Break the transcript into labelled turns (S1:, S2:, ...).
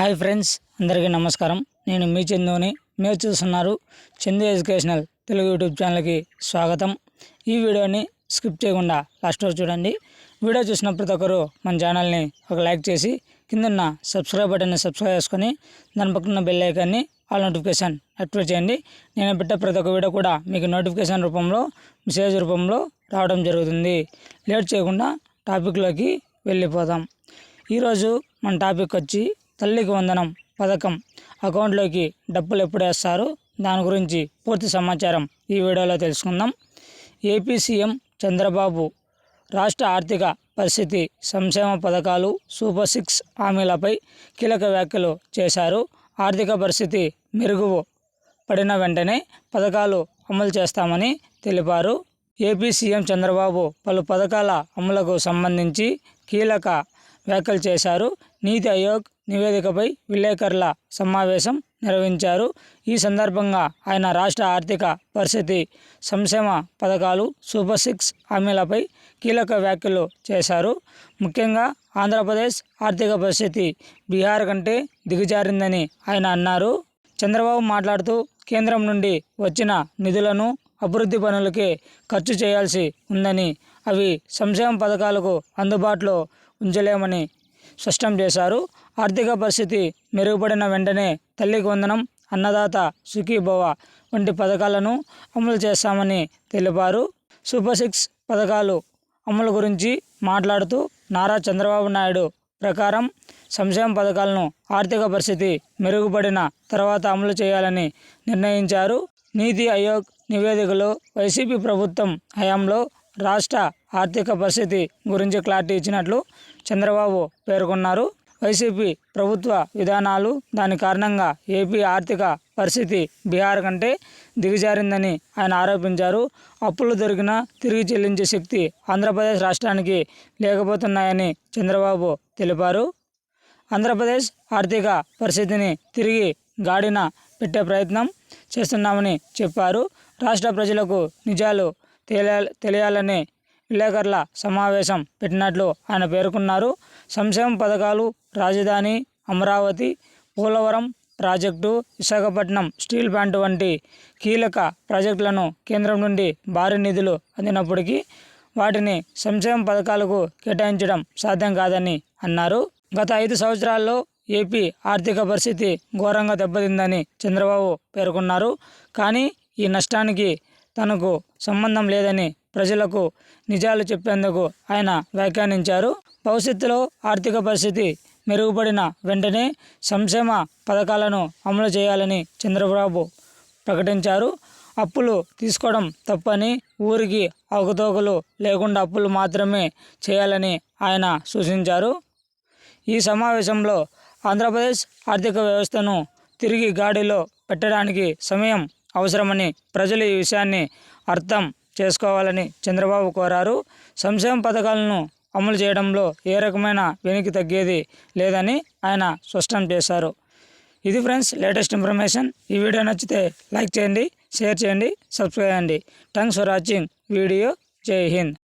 S1: Hi friends, అందరికీ నమస్కారం. నేను మీ చందుని. మీరు చూస్తున్నారు చందు ఎడ్యుకేషనల్ తెలుగు యూట్యూబ్ ఛానల్కి స్వాగతం. ఈ వీడియోని స్కిప్ చేయకుండా లాస్ట్ వరకు చూడండి. వీడియో చూసిన ప్రతి ఒక్కరు మన ఛానల్ని ఒక లైక్ చేసి కిందన్న సబ్స్క్రైబ్ బటన్ని సబ్స్క్రైబ్ చేసుకొని దాని పక్కన బెల్ ఐకాన్ని ఆల్ నోటిఫికేషన్ యాక్టివేట్ చేయండి. నేను పెట్టే ప్రతి ఒక్క వీడియో కూడా మీకు నోటిఫికేషన్ రూపంలో మెసేజ్ రూపంలో రావడం జరుగుతుంది. లేట్ చేయకుండా టాపిక్లోకి వెళ్ళిపోదాం. ఈరోజు మన టాపిక్ వచ్చి తల్లికి వందనం పథకం అకౌంట్లోకి డబ్బులు ఎప్పుడు వేస్తారు, దాని గురించి పూర్తి సమాచారం ఈ వీడియోలో తెలుసుకుందాం. ఏపీ సీఎం చంద్రబాబు రాష్ట్ర ఆర్థిక పరిస్థితి, సంక్షేమ పథకాలు, సూపర్ 6 హామీలపై కీలక వ్యాఖ్యలు చేశారు. ఆర్థిక పరిస్థితి మెరుగు పడిన వెంటనే పథకాలు అమలు చేస్తామని తెలిపారు. ఏపీ సీఎం చంద్రబాబు పలు పథకాల అమలుకు సంబంధించి కీలక వ్యాఖ్యలు చేశారు. నీతి ఆయోగ్ నివేదికపై విలేకరుల సమావేశం నిర్వహించారు. ఈ సందర్భంగా ఆయన రాష్ట్ర ఆర్థిక పరిస్థితి, సంక్షేమ పథకాలు, సూపర్ 6 హామీలపై కీలక వ్యాఖ్యలు చేశారు. ముఖ్యంగా ఆంధ్రప్రదేశ్ ఆర్థిక పరిస్థితి బీహార్ కంటే దిగజారిందని ఆయన అన్నారు. చంద్రబాబు మాట్లాడుతూ కేంద్రం నుండి వచ్చిన నిధులను అభివృద్ధి పనులకే ఖర్చు చేయాల్సి ఉందని, అవి సంక్షేమ పథకాలకు అందుబాటులో ఉంచలేమని స్పష్టం చేశారు. ఆర్థిక పరిస్థితి మెరుగుపడిన వెంటనే తల్లికి వందనం, అన్నదాత సుఖీభవ వంటి పథకాలను అమలు చేస్తామని తెలిపారు. సూపర్ 6 పథకాలు అమలు గురించి మాట్లాడుతూ నారా చంద్రబాబు నాయుడు ప్రకారం సంక్షేమ పథకాలను ఆర్థిక పరిస్థితి మెరుగుపడిన తర్వాత అమలు చేయాలని నిర్ణయించారు. నీతి ఆయోగ్ నివేదికలో వైసీపీ ప్రభుత్వం హయాంలో రాష్ట్ర ఆర్థిక పరిస్థితి గురించి క్లారిటీ ఇచ్చినట్లు చంద్రబాబు పేర్కొన్నారు. వైసీపీ ప్రభుత్వ విధానాలు, దాని కారణంగా ఏపీ ఆర్థిక పరిస్థితి బీహార్ కంటే దిగజారిందని ఆయన ఆరోపించారు. అప్పులు దొరికినా తిరిగి చెల్లించే శక్తి ఆంధ్రప్రదేశ్ రాష్ట్రానికి లేకపోతున్నాయని చంద్రబాబు తెలిపారు. ఆంధ్రప్రదేశ్ ఆర్థిక పరిస్థితిని తిరిగి గాడిన పెట్టే ప్రయత్నం చేస్తున్నామని చెప్పారు. రాష్ట్ర ప్రజలకు నిజాలు తెలియాలని విలేకరుల సమావేశం పెట్టినట్లు ఆయన పేర్కొన్నారు. సంక్షేమ పథకాలు, రాజధాని Amaravati, Polavaram project, Visakhapatnam steel plant వంటి కీలక ప్రాజెక్టులను కేంద్రం నుండి భారీ నిధులు అందినప్పటికీ వాటిని సంక్షేమ పథకాలకు కేటాయించడం సాధ్యం కాదని అన్నారు. గత 5 సంవత్సరాల్లో ఏపీ ఆర్థిక పరిస్థితి ఘోరంగా దెబ్బతిందని చంద్రబాబు పేర్కొన్నారు. కానీ ఈ నష్టానికి తనకు సంబంధం లేదని ప్రజలకు నిజాలు చెప్పేందుకు ఆయన వ్యాఖ్యానించారు. భవిష్యత్తులో ఆర్థిక పరిస్థితి మెరుగుపడిన వెంటనే సంక్షేమ పథకాలను అమలు చేయాలని చంద్రబాబు ప్రకటించారు. అప్పులు తీసుకోవడం తప్పని, ఊరికి అవకతవకలు లేకుండా అప్పులు మాత్రమే చేయాలని ఆయన సూచించారు. ఈ సమావేశంలో ఆంధ్రప్రదేశ్ ఆర్థిక వ్యవస్థను తిరిగి గాడిలో పెట్టడానికి సమయం అవసరమని, ప్రజలు ఈ విషయాన్ని అర్థం చేసుకోవాలని చంద్రబాబు కోరారు. సంక్షేమ పథకాలను అమలు చేయడంలో ఏ రకమైన వెనక్కి తగ్గేది లేదని ఆయన స్పష్టం చేశారు. ఇది ఫ్రెండ్స్ లేటెస్ట్ ఇన్ఫర్మేషన్. ఈ వీడియో నచ్చితే లైక్ చేయండి, షేర్ చేయండి, సబ్స్క్రైబ్ చేయండి. Thanks for watching video. జై హింద్.